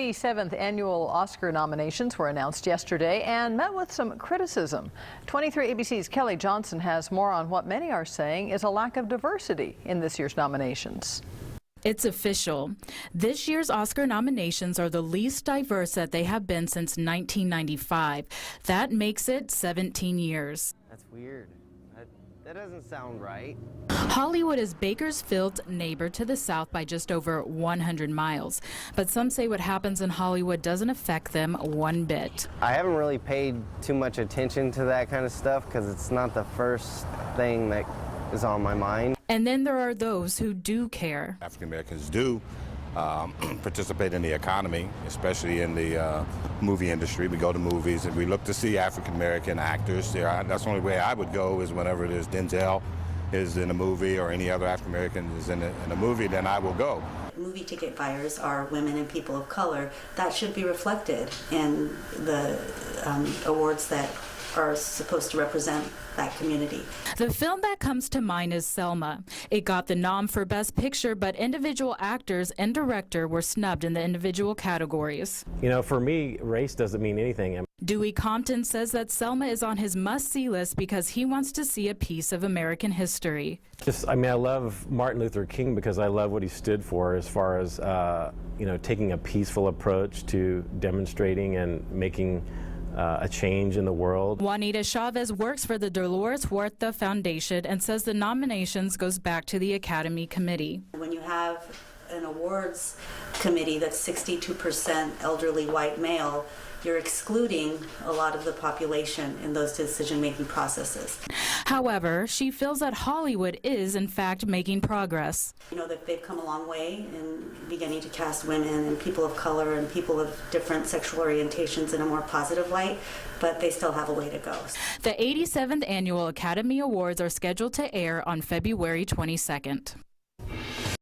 87th annual Oscar nominations were announced yesterday and met with some criticism. 23 ABC's Kelly Johnson has more on what many are saying is a lack of diversity in this year's nominations. It's official. This year's Oscar nominations are the least diverse that they have been since 1995. That makes it 17 years. That's weird. That doesn't sound right. Hollywood is Bakersfield's neighbor to the south by just over 100 miles. But some say what happens in Hollywood doesn't affect them one bit. I haven't really paid too much attention to that kind of stuff because it's not the first thing that is on my mind. And then there are those who do care. African Americans do participate in the economy, especially in the movie industry. We go to movies and we look to see African American actors. That's the only way I would go is whenever there's Denzel is in a movie or any other African American is in a movie, then I will go. Movie ticket buyers are women and people of color. That should be reflected in the awards that are supposed to represent that community. The film that comes to mind is Selma. It got the nom for Best Picture, but individual actors and director were snubbed in the individual categories. You know, for me, race doesn't mean anything. Dewey Compton says that Selma is on his must-see list because he wants to see a piece of American history. I love Martin Luther King because I love what he stood for as far as, taking a peaceful approach to demonstrating and making a change in the world. Juanita Chavez works for the Dolores Huerta Foundation and says the nominations goes back to the Academy Committee. When you have an awards committee that's 62% elderly white male, you're excluding a lot of the population in those decision-making processes. However, she feels that Hollywood is, in fact, making progress. You know that they've come a long way in beginning to cast women and people of color and people of different sexual orientations in a more positive light, but they still have a way to go. The 87th Annual Academy Awards are scheduled to air on February 22nd.